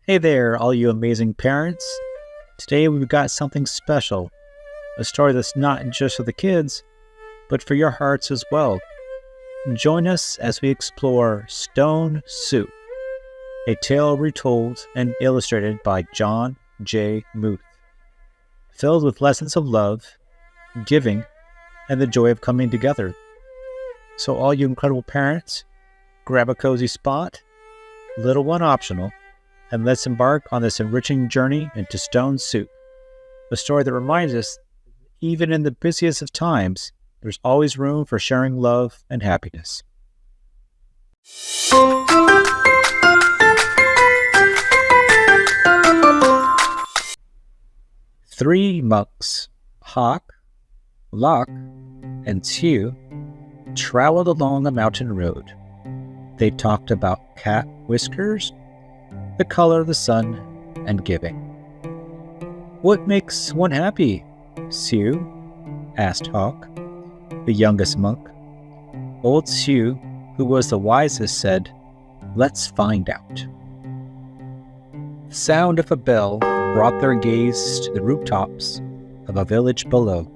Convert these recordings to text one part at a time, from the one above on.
Hey there, all you amazing parents. Today we've got something special. A story that's not just for the kids, but for your hearts as well. Join us as we explore Stone Soup, a tale retold and illustrated by John J. Muth, filled with lessons of love, giving, and the joy of coming together. So all you incredible parents, grab a cozy spot, little one optional, and let's embark on this enriching journey into Stone Soup, a story that reminds us, even in the busiest of times, there's always room for sharing love and happiness. Three monks, Hawk, Lock, and Tew, traveled along a mountain road. They talked about cat whiskers, the color of the sun, and giving. "What makes one happy, Tew?" asked Hawk, the youngest monk. Old Tew, who was the wisest, said, "Let's find out." The sound of a bell brought their gaze to the rooftops of a village below.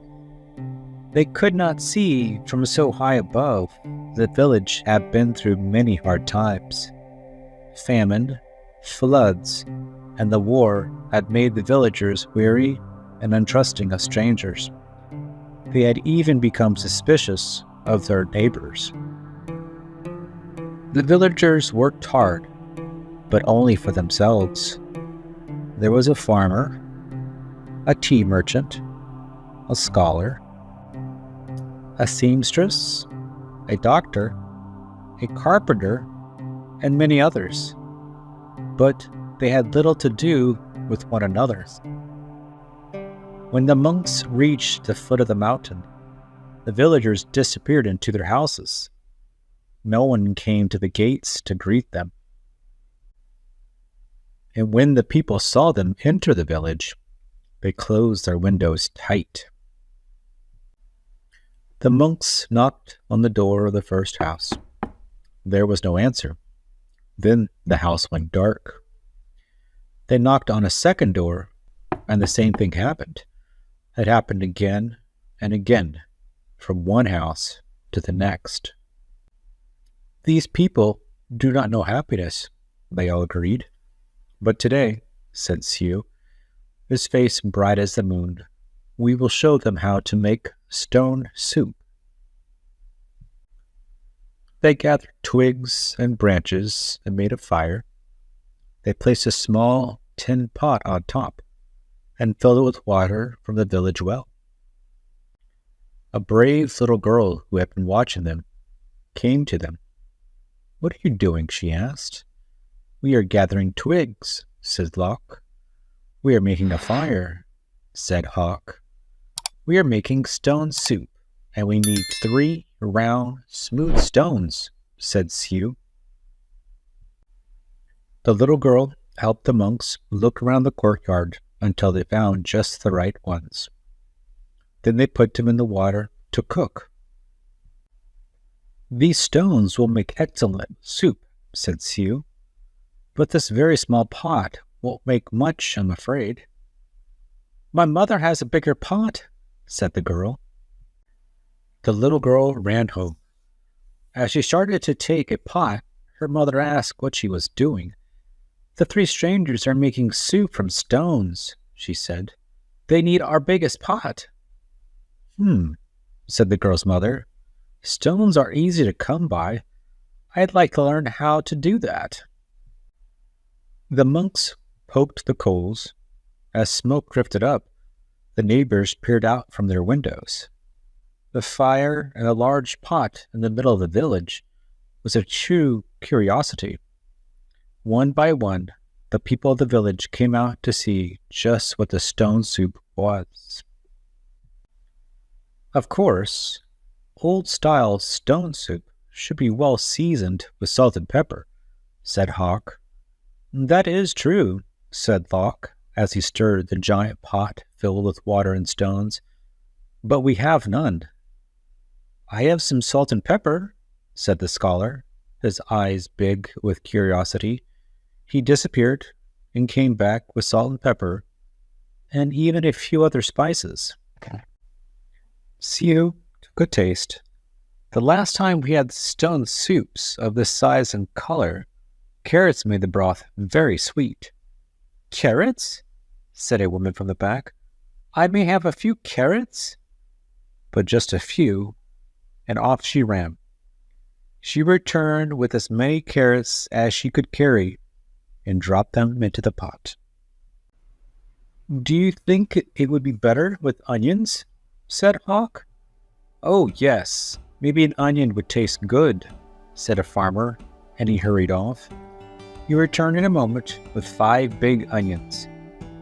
They could not see from so high above that the village had been through many hard times. Famine, floods, and the war had made the villagers weary and untrusting of strangers. They had even become suspicious of their neighbors. The villagers worked hard, but only for themselves. There was a farmer, a tea merchant, a scholar, a seamstress, a doctor, a carpenter, and many others. But they had little to do with one another. When the monks reached the foot of the mountain, the villagers disappeared into their houses. No one came to the gates to greet them. And when the people saw them enter the village, they closed their windows tight. The monks knocked on the door of the first house. There was no answer. Then the house went dark. They knocked on a second door, and the same thing happened. It happened again and again, from one house to the next. "These people do not know happiness," they all agreed. "But today," said Tew, his face bright as the moon, "we will show them how to make stone soup." They gathered twigs and branches and made a fire. They placed a small tin pot on top and filled it with water from the village well. A brave little girl who had been watching them came to them. "What are you doing?" she asked. "We are gathering twigs," said Lock. "We are making a fire," said Hawk. "We are making stone soup, and we need 3 round, smooth stones," said Tew. The little girl helped the monks look around the courtyard until they found just the right ones. Then they put them in the water to cook. "These stones will make excellent soup," said Tew. "But this very small pot won't make much, I'm afraid." "My mother has a bigger pot," said the girl. The little girl ran home. As she started to take a pot, her mother asked what she was doing. "The 3 strangers are making soup from stones," she said. "They need our biggest pot." Said the girl's mother. "Stones are easy to come by. I'd like to learn how to do that." The monks poked the coals. As smoke drifted up, the neighbors peered out from their windows. The fire and a large pot in the middle of the village was a true curiosity. One by one, the people of the village came out to see just what the stone soup was. Of course, old-style stone soup should be well seasoned with salt and pepper, said Hawk. "That is true," said Lock, as he stirred the giant pot filled with water and stones. "But we have none." "I have some salt and pepper," said the scholar, his eyes big with curiosity. He disappeared and came back with salt and pepper and even a few other spices. Sioux took a taste. The last time we had stone soups of this size and color, carrots made the broth very sweet. Carrots? Said a woman from the back. I may have a few carrots? But just a few, and off she ran. She returned with as many carrots as she could carry and dropped them into the pot. Do you think it would be better with onions? Said Hawk. Oh, yes, maybe an onion would taste good, said a farmer, and he hurried off. He returned in a moment with 5 big onions,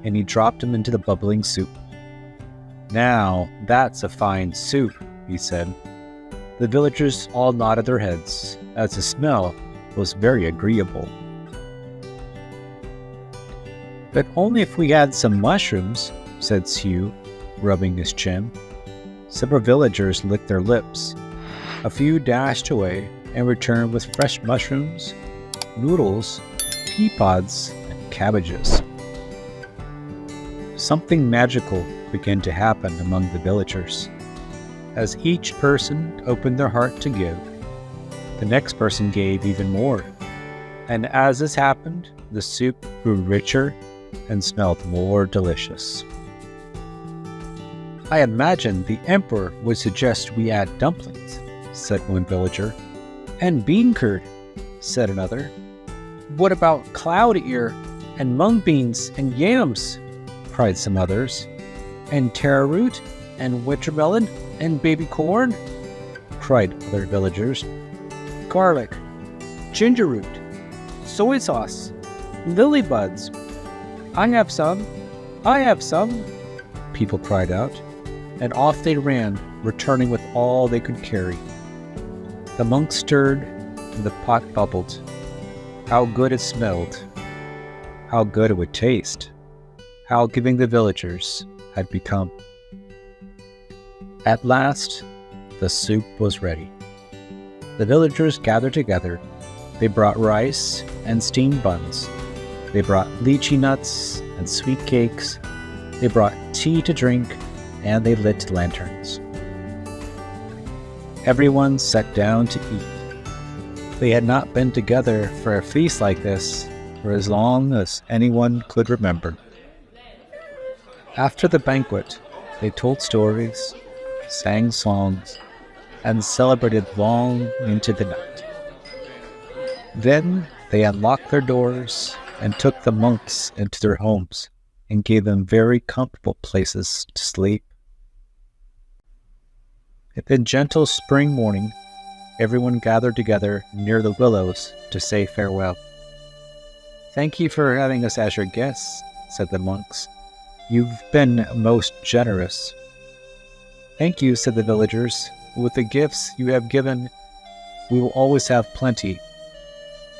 and he dropped them into the bubbling soup. Now, that's a fine soup, he said. The villagers all nodded their heads, as the smell was very agreeable. But only if we had some mushrooms, said Sioux, rubbing his chin. Several villagers licked their lips. A few dashed away and returned with fresh mushrooms, noodles, pea pods, and cabbages. Something magical began to happen among the villagers. As each person opened their heart to give, the next person gave even more. And as this happened, the soup grew richer and smelled more delicious. I imagine the emperor would suggest we add dumplings, said one villager. And bean curd, said another. What about cloud ear and mung beans and yams? Cried some others. And taro root and wintermelon and baby corn? Cried other villagers. Garlic, ginger root, soy sauce, lily buds. I have some, people cried out, and off they ran, returning with all they could carry. The monks stirred, and the pot bubbled. How good it smelled! How good it would taste! How giving the villagers had become. At last, the soup was ready. The villagers gathered together. They brought rice and steamed buns. They brought lychee nuts and sweet cakes. They brought tea to drink, and they lit lanterns. Everyone sat down to eat. They had not been together for a feast like this for as long as anyone could remember. After the banquet, they told stories, sang songs, and celebrated long into the night. Then they unlocked their doors and took the monks into their homes and gave them very comfortable places to sleep. In the gentle spring morning, everyone gathered together near the willows to say farewell. Thank you for having us as your guests, said the monks. You've been most generous. Thank you, said the villagers. With the gifts you have given, we will always have plenty.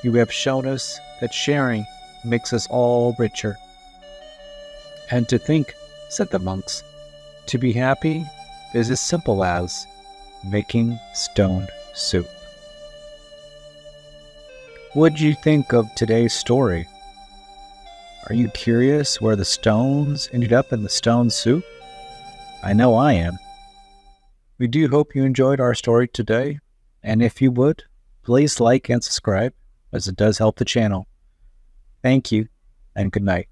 You have shown us that sharing makes us all richer. And to think, said the monks, to be happy is as simple as making stone soup. What do you think of today's story? Are you curious where the stones ended up in the stone soup? I know I am. We do hope you enjoyed our story today, and if you would, please like and subscribe, as it does help the channel. Thank you, and good night.